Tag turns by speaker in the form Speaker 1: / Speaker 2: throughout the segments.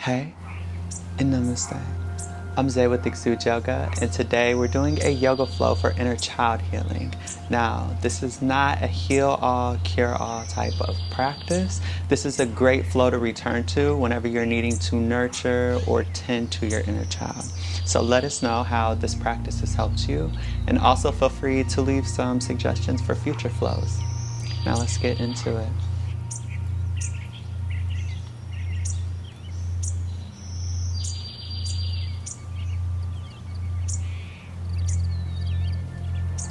Speaker 1: Hey, and namaste. I'm Zay with Xude Yoga, and today we're doing a yoga flow for inner child healing. Now, this is not a heal-all, cure-all type of practice. This is a great flow to return to whenever you're needing to nurture or tend to your inner child. So let us know how this practice has helped you, and also feel free to leave some suggestions for future flows. Now let's get into it.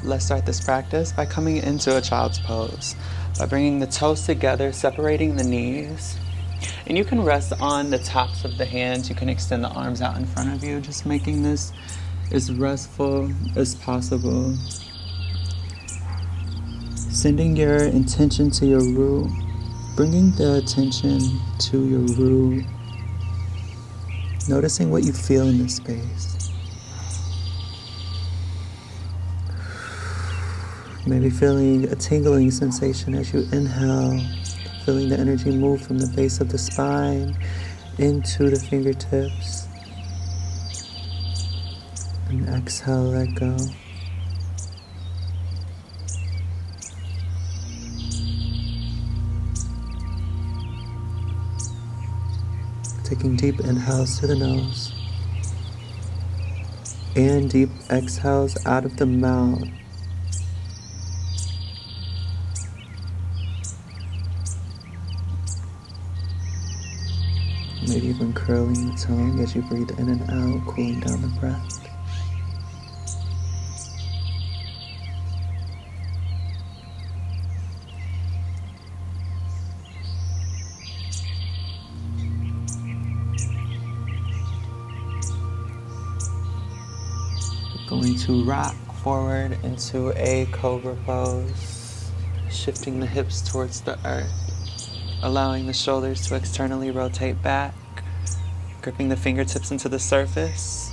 Speaker 1: Let's start this practice by coming into a child's pose, by bringing the toes together, separating the knees. And you can rest on the tops of the hands. You can extend the arms out in front of you, just making this as restful as possible. Sending your intention to your root, bringing the attention to your root, noticing what you feel in this space. Maybe feeling a tingling sensation as you inhale, feeling the energy move from the base of the spine into the fingertips. And exhale, let go. Taking deep inhales through the nose and deep exhales out of the mouth. Maybe even curling the tongue as you breathe in and out, cooling down the breath. We're going to rock forward into a Cobra pose, shifting the hips towards the earth. Allowing the shoulders to externally rotate back, gripping the fingertips into the surface,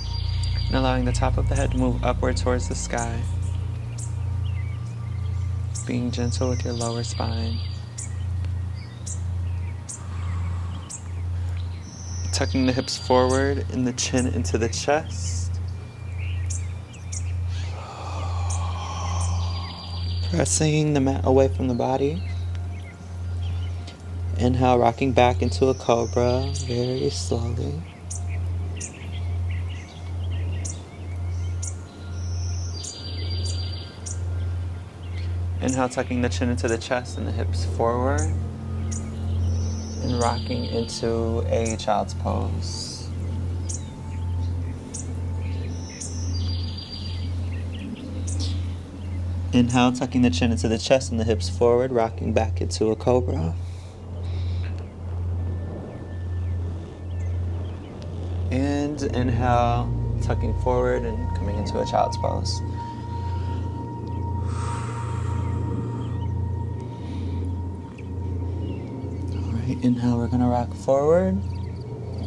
Speaker 1: and allowing the top of the head to move upward towards the sky. Being gentle with your lower spine. Tucking the hips forward and the chin into the chest. Pressing the mat away from the body. Inhale, rocking back into a cobra very slowly. Inhale, tucking the chin into the chest and the hips forward. And rocking into a child's pose. Inhale, tucking the chin into the chest and the hips forward, rocking back into a cobra. And inhale, tucking forward and coming into a child's pose. Alright, inhale, we're gonna rock forward.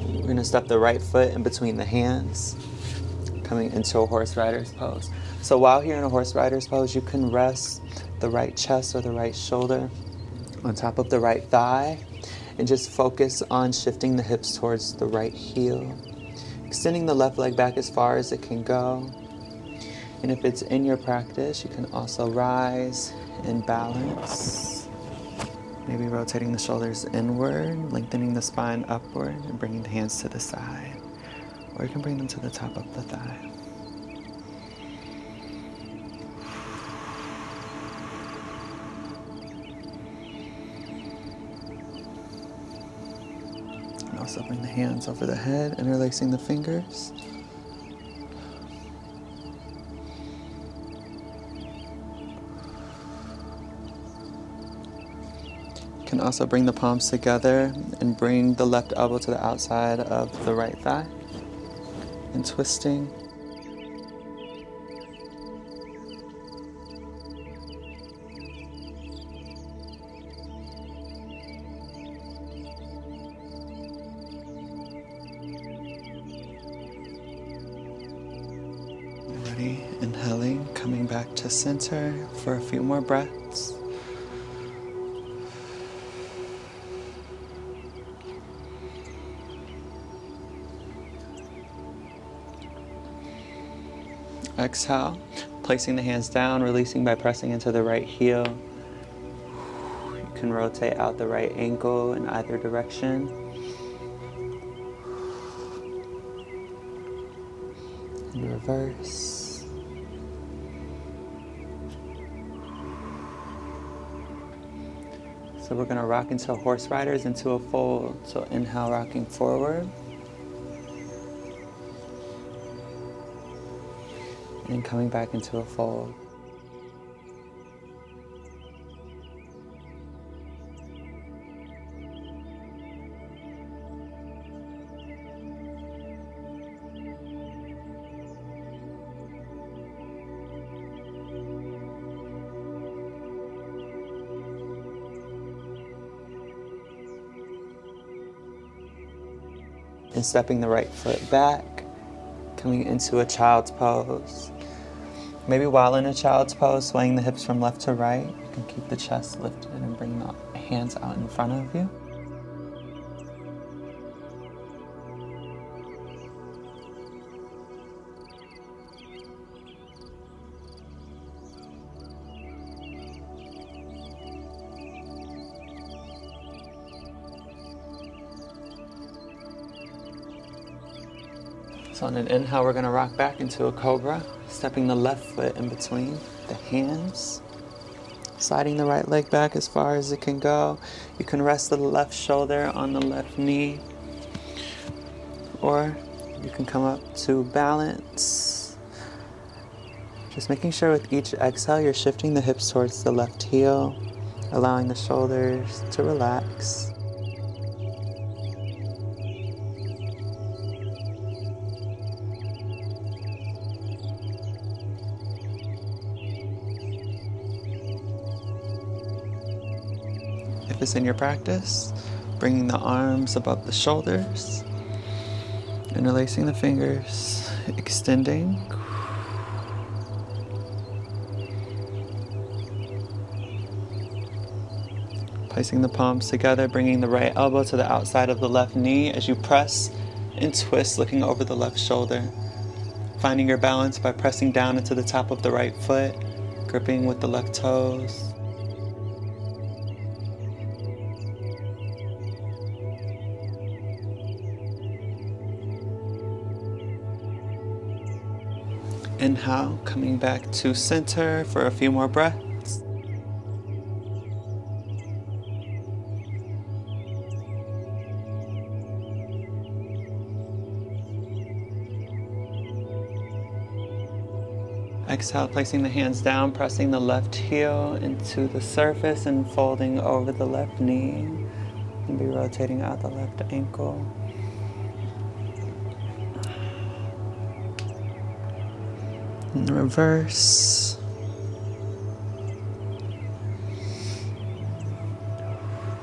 Speaker 1: We're gonna step the right foot in between the hands, coming into a horse rider's pose. So while here in a horse rider's pose, you can rest the right chest or the right shoulder on top of the right thigh and just focus on shifting the hips towards the right heel. Extending the left leg back as far as it can go. And if it's in your practice, you can also rise and balance. Maybe rotating the shoulders inward, lengthening the spine upward, and bringing the hands to the side. Or you can bring them to the top of the thigh. And also bring the hands over the head, interlacing the fingers. You can also bring the palms together and bring the left elbow to the outside of the right thigh. And twisting. Ready, inhaling, coming back to center for a few more breaths. Exhale, placing the hands down, releasing by pressing into the right heel. You can rotate out the right ankle in either direction. And reverse. So we're going to rock into horse riders into a fold. So inhale, rocking forward. And coming back into a fold. And stepping the right foot back, coming into a child's pose. Maybe while in a child's pose, swaying the hips from left to right, you can keep the chest lifted and bring the hands out in front of you. So on an inhale, we're going to rock back into a cobra, stepping the left foot in between the hands, sliding the right leg back as far as it can go. You can rest the left shoulder on the left knee, or you can come up to balance. Just making sure with each exhale, you're shifting the hips towards the left heel, allowing the shoulders to relax. If it's in your practice, bringing the arms above the shoulders, interlacing the fingers, extending. Placing the palms together, bringing the right elbow to the outside of the left knee as you press and twist, looking over the left shoulder. Finding your balance by pressing down into the top of the right foot, gripping with the left toes. Inhale, coming back to center for a few more breaths. Exhale, placing the hands down, pressing the left heel into the surface and folding over the left knee. And be rotating out the left ankle. And reverse.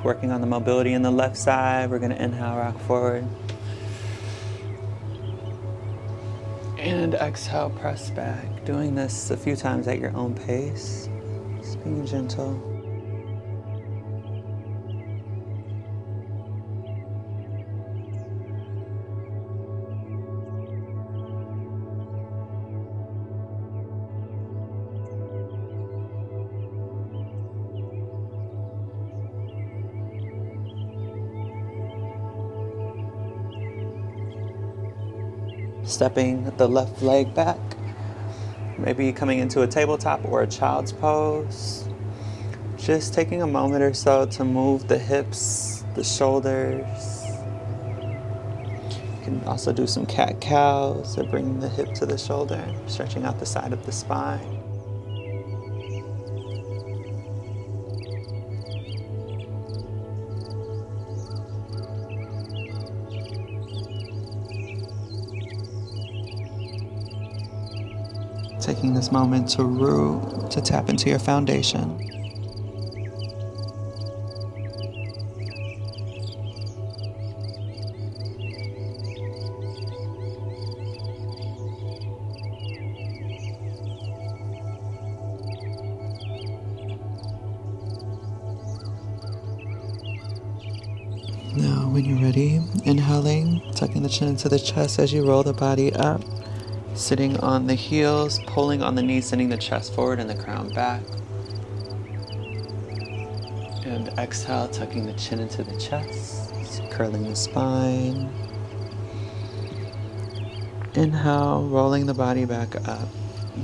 Speaker 1: Working on the mobility in the left side. We're going to inhale, rock forward. And exhale, press back. Doing this a few times at your own pace. Just being gentle. Stepping the left leg back, maybe coming into a tabletop or a child's pose. Just taking a moment or so to move the hips, the shoulders. You can also do some cat-cows to bring the hip to the shoulder, stretching out the side of the spine. Taking this moment to root, to tap into your foundation. Now, when you're ready, inhaling, tucking the chin into the chest as you roll the body up. Sitting on the heels, pulling on the knees, sending the chest forward and the crown back. And exhale, tucking the chin into the chest, curling the spine. Inhale, rolling the body back up.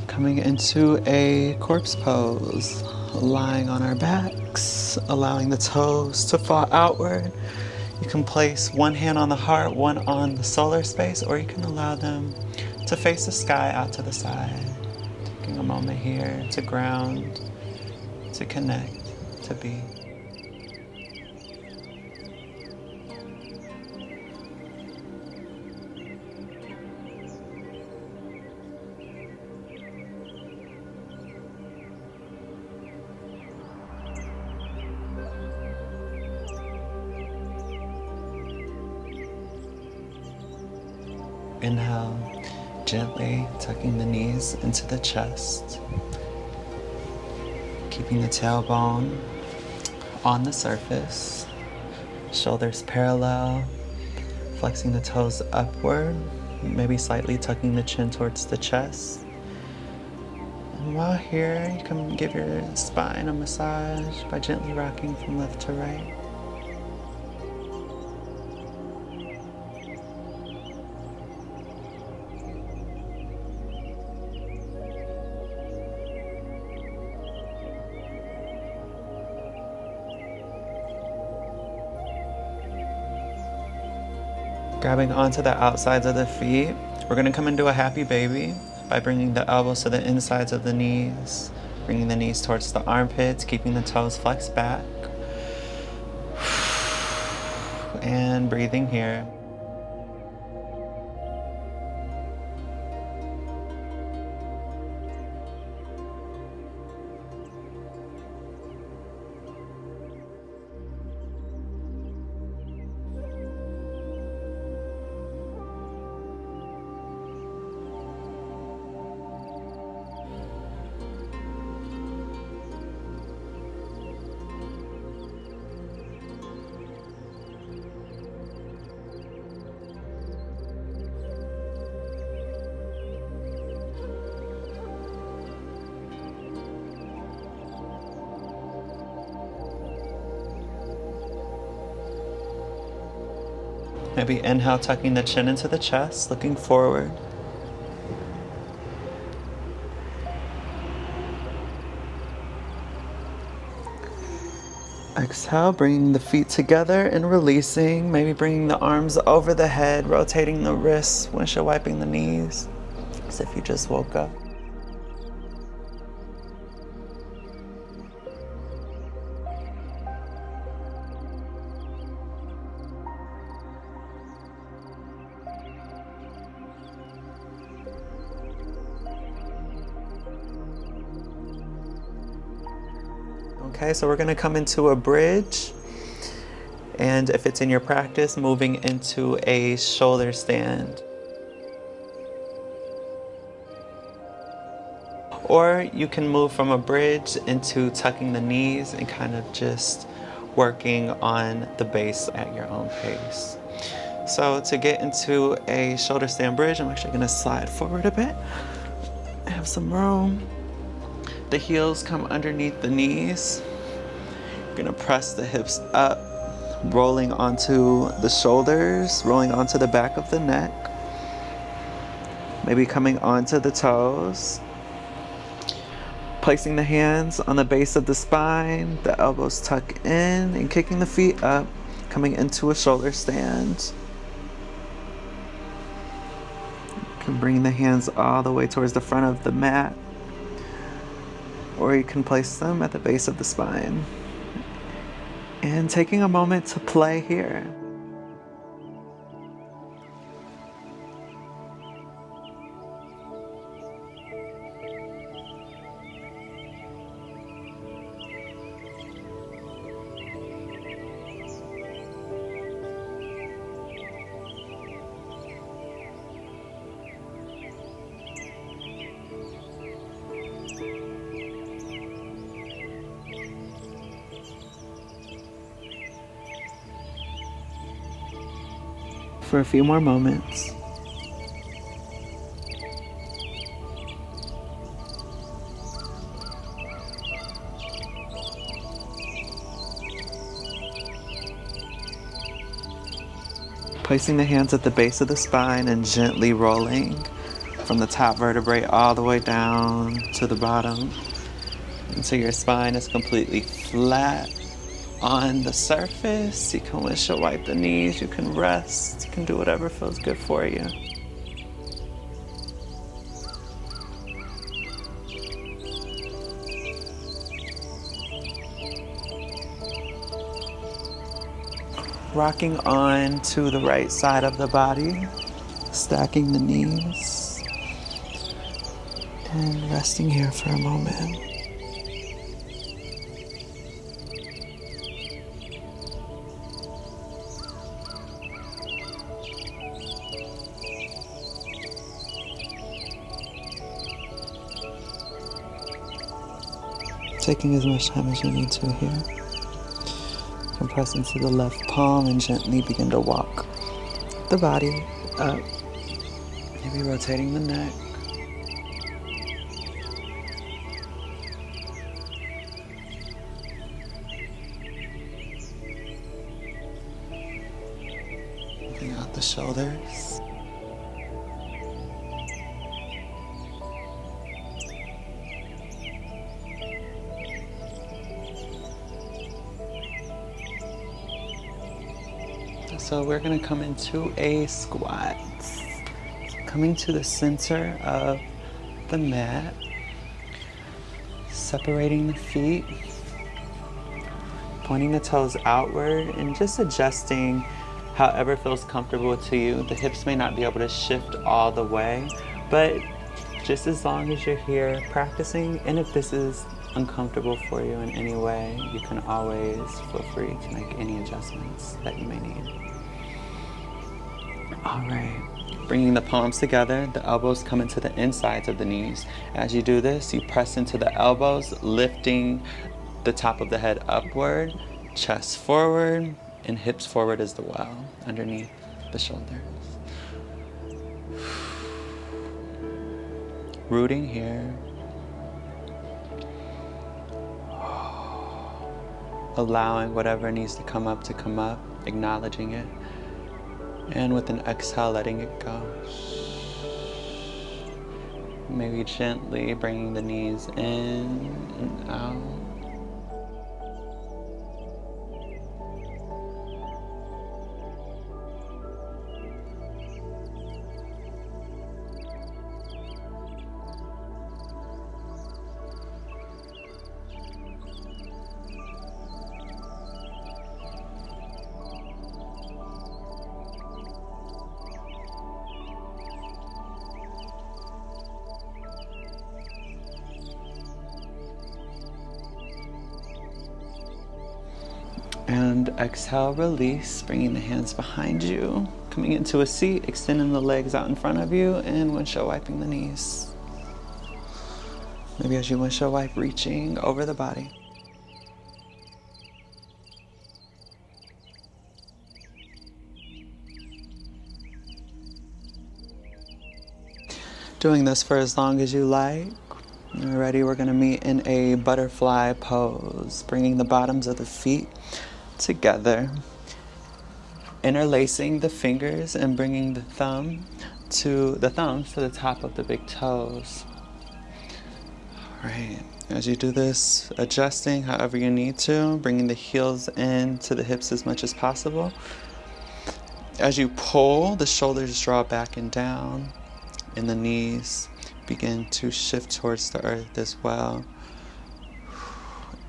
Speaker 1: Coming into a corpse pose, lying on our backs, allowing the toes to fall outward. You can place one hand on the heart, one on the solar space, or you can allow them to face the sky out to the side. Taking a moment here to ground, to connect, to be. Inhale, gently tucking the knees into the chest, keeping the tailbone on the surface, shoulders parallel, flexing the toes upward, maybe slightly tucking the chin towards the chest. And while here, you can give your spine a massage by gently rocking from left to right. Grabbing onto the outsides of the feet. We're going to come into a happy baby by bringing the elbows to the insides of the knees, bringing the knees towards the armpits, keeping the toes flexed back, and breathing here. Maybe inhale, tucking the chin into the chest, looking forward. Exhale, bringing the feet together and releasing. Maybe bringing the arms over the head, rotating the wrists, windshield wiping the knees, as if you just woke up. Okay, so we're going to come into a bridge, and if it's in your practice, moving into a shoulder stand. Or you can move from a bridge into tucking the knees and kind of just working on the base at your own pace. So to get into a shoulder stand bridge, I'm actually going to slide forward a bit. I have some room. The heels come underneath the knees. You're gonna press the hips up, rolling onto the shoulders, rolling onto the back of the neck. Maybe coming onto the toes. Placing the hands on the base of the spine, the elbows tuck in, and kicking the feet up, coming into a shoulder stand. You can bring the hands all the way towards the front of the mat, or you can place them at the base of the spine. And taking a moment to play here. For a few more moments. Placing the hands at the base of the spine and gently rolling from the top vertebrae all the way down to the bottom until your spine is completely flat on the surface. You can windshield wipe the knees, you can rest, you can do whatever feels good for you. Rocking on to the right side of the body, stacking the knees, and resting here for a moment. Taking as much time as you need to here. Press into the left palm and gently begin to walk the body up. Maybe rotating the neck. Moving out the shoulders. So we're going to come into a squat. Coming to the center of the mat. Separating the feet. Pointing the toes outward and just adjusting however feels comfortable to you. The hips may not be able to shift all the way, but just as long as you're here practicing, and if this is uncomfortable for you in any way, you can always feel free to make any adjustments that you may need. All right, bringing the palms together, the elbows come into the insides of the knees. As you do this, you press into the elbows, lifting the top of the head upward, chest forward, and hips forward as well, underneath the shoulders. Rooting here. Allowing whatever needs to come up, acknowledging it. And with an exhale, letting it go. Maybe gently bringing the knees in and out. And exhale, release, bringing the hands behind you, coming into a seat, extending the legs out in front of you, and windshield wiping the knees. Maybe as you windshield wipe, reaching over the body. Doing this for as long as you like. Alrighty, we're going to meet in a butterfly pose, bringing the bottoms of the feet together, interlacing the fingers and bringing the thumbs to the top of the big toes. All right, as you do this, adjusting however you need to, bringing the heels in to the hips as much as possible. As you pull, the shoulders draw back and down, and the knees begin to shift towards the earth as well.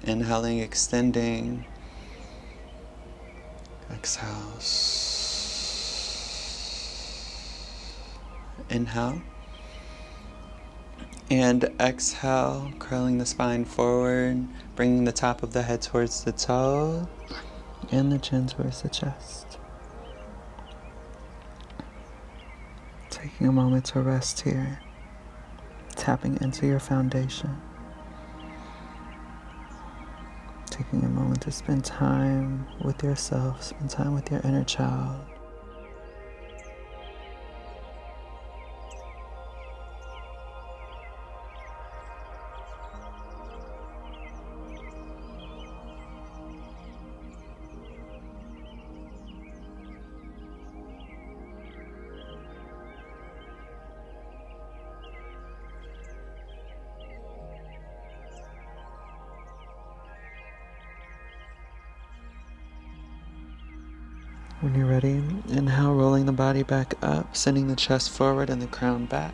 Speaker 1: Inhaling, extending. Exhale. Inhale. And exhale, curling the spine forward, bringing the top of the head towards the toe and the chin towards the chest. Taking a moment to rest here, tapping into your foundation. Taking a moment to spend time with yourself, spend time with your inner child. When you're ready, inhale, rolling the body back up, sending the chest forward and the crown back.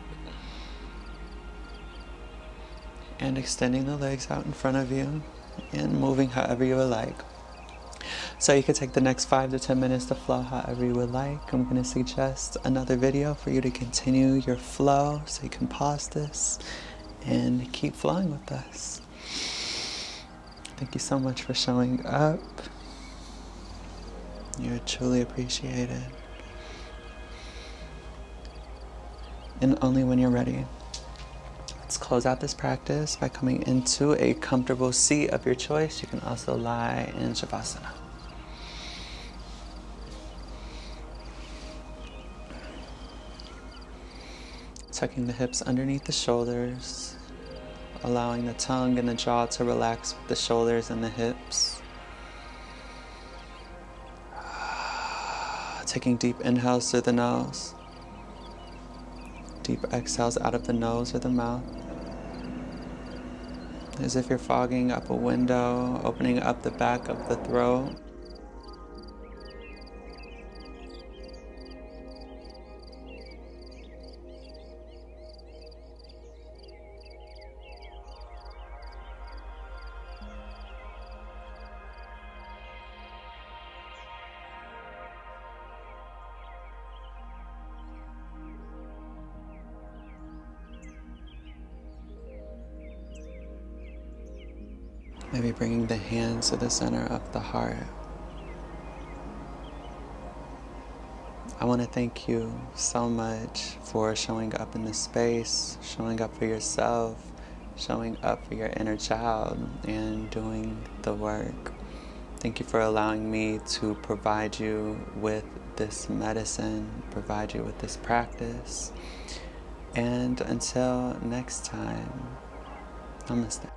Speaker 1: And extending the legs out in front of you and moving however you would like. So you could take the next 5 to 10 minutes to flow however you would like. I'm going to suggest another video for you to continue your flow, so you can pause this and keep flowing with us. Thank you so much for showing up. You're truly appreciated. And only when you're ready. Let's close out this practice by coming into a comfortable seat of your choice. You can also lie in Shavasana. Tucking the hips underneath the shoulders, allowing the tongue and the jaw to relax with the shoulders and the hips. Taking deep inhales through the nose, deep exhales out of the nose or the mouth. As if you're fogging up a window, opening up the back of the throat. Maybe bringing the hands to the center of the heart. I want to thank you so much for showing up in this space, showing up for yourself, showing up for your inner child, and doing the work. Thank you for allowing me to provide you with this medicine, provide you with this practice. And until next time, namaste.